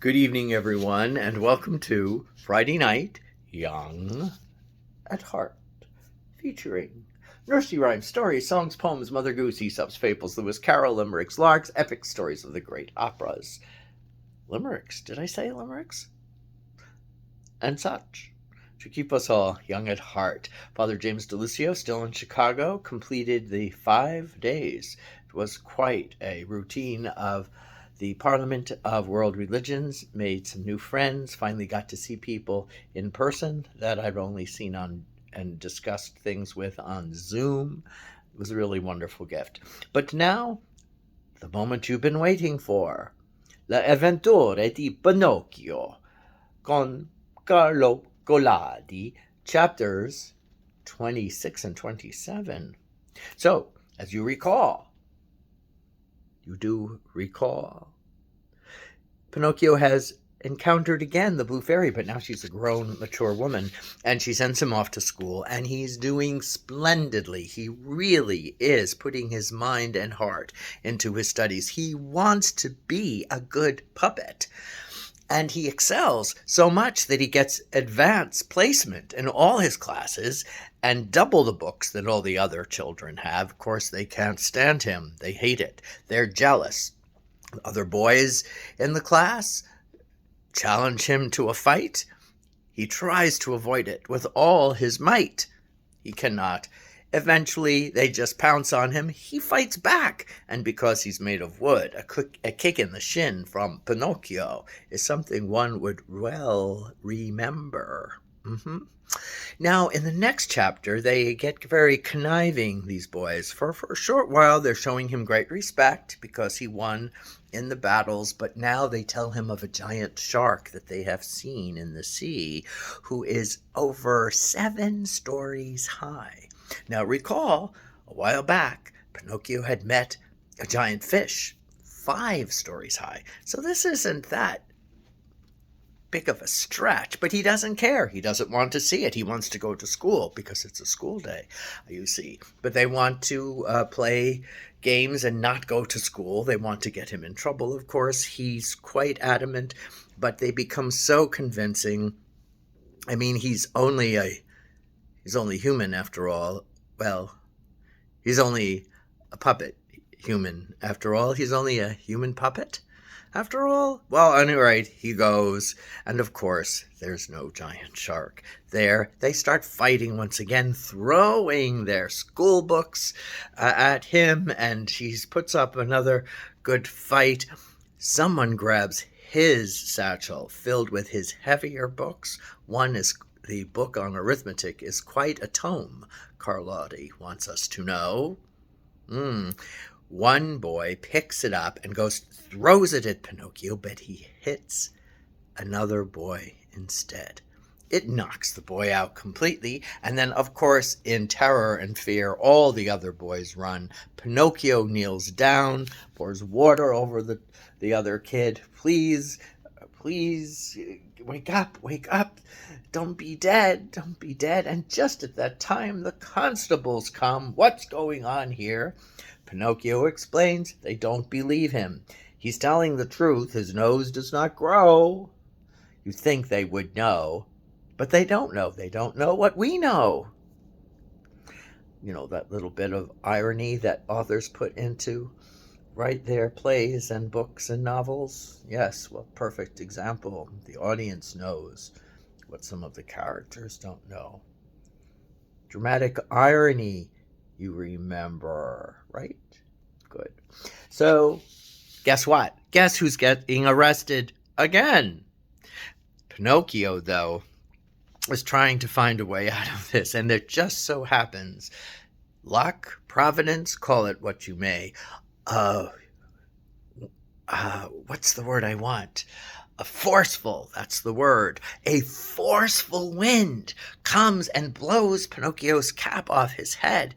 Good evening, everyone, and welcome to Friday Night Young at Heart, featuring nursery rhymes, stories, songs, poems, Mother Goose, Aesop's fables, Lewis Carroll, limericks, larks, epic stories of the great operas. Limericks, did I say limericks? And such, to keep us all young at heart. Father James DiLuzio, still in Chicago, completed the 5 days. It was quite a routine of the Parliament of World Religions, made some new friends, finally got to see people in person that I'd only seen on and discussed things with on Zoom. It was a really wonderful gift. But now, the moment you've been waiting for. Le avventure di Pinocchio, con Carlo Colladi, chapters 26 and 27. So, as you do recall, Pinocchio has encountered again the blue fairy, but now she's a grown, mature woman, and she sends him off to school, and he's doing splendidly. He really is putting his mind and heart into his studies. He wants to be a good puppet, and he excels so much that he gets advanced placement in all his classes and double the books that all the other children have. Of course, they can't stand him. They hate it. They're jealous. Other boys in the class challenge him to a fight. He tries to avoid it with all his might. He cannot. Eventually, they just pounce on him. He fights back, and because he's made of wood, a kick in the shin from Pinocchio is something one would well remember. Now, in the next chapter, they get very conniving, these boys. For a short while, they're showing him great respect because he won in the battles, but now they tell him of a giant shark that they have seen in the sea, who is over 7 stories high. Now, recall, a while back, Pinocchio had met a giant fish, 5 stories high. So this isn't that big of a stretch, but he doesn't care. He doesn't want to see it. He wants to go to school because it's a school day, you see. But they want to play games and not go to school. They want to get him in trouble, of course. He's quite adamant, but they become so convincing. I mean, he's only human after all. Well, he's only a puppet human after all. He's only a human puppet after all. Well, anyway, he goes, and of course, there's no giant shark there. They start fighting once again, throwing their school books at him, and he puts up another good fight. Someone grabs his satchel filled with his heavier books. One is the book on arithmetic is quite a tome, Carlotti wants us to know. One boy picks it up and throws it at Pinocchio, but he hits another boy instead. It knocks the boy out completely, and then, of course, in terror and fear, all the other boys run. Pinocchio kneels down, pours water over the other kid. Please, wake up, don't be dead. And just at that time, the constables come. What's going on here? Pinocchio explains they don't believe him. He's telling the truth. His nose does not grow. You think they would know, but they don't know. They don't know what we know. You know, that little bit of irony that authors put into write their plays and books and novels. Yes, well, perfect example. The audience knows what some of the characters don't know. Dramatic irony, you remember, right? Good. So, guess what? Guess who's getting arrested again? Pinocchio, though, is trying to find a way out of this, and it just so happens, luck, providence, call it what you may, what's the word I want? Forceful, that's the word. A forceful wind comes and blows Pinocchio's cap off his head,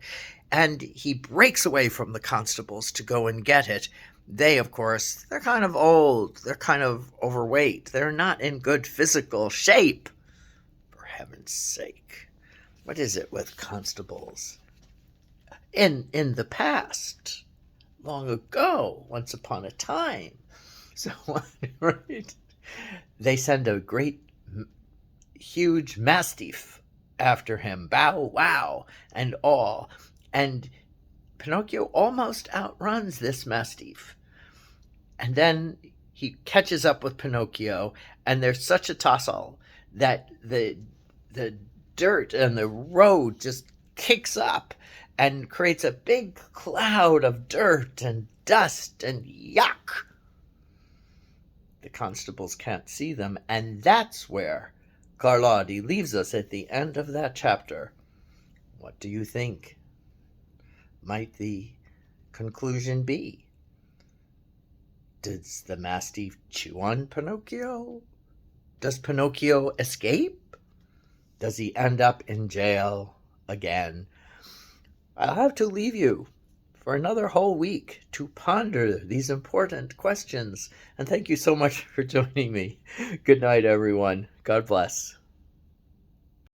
and he breaks away from the constables to go and get it. They, of course, they're kind of old, they're kind of overweight, they're not in good physical shape. For heaven's sake, what is it with constables? In the past, long ago, once upon a time. So, right? They send a great, huge mastiff after him, bow wow and all. And Pinocchio almost outruns this mastiff. And then he catches up with Pinocchio, and there's such a tussle that the dirt and the road just kicks up and creates a big cloud of dirt and dust and yuck. The constables can't see them, and that's where Carlotti leaves us at the end of that chapter. What do you think might the conclusion be? Does the mastiff chew on Pinocchio? Does Pinocchio escape? Does he end up in jail again? I'll have to leave you for another whole week to ponder these important questions. And thank you so much for joining me. Good night, everyone. God bless.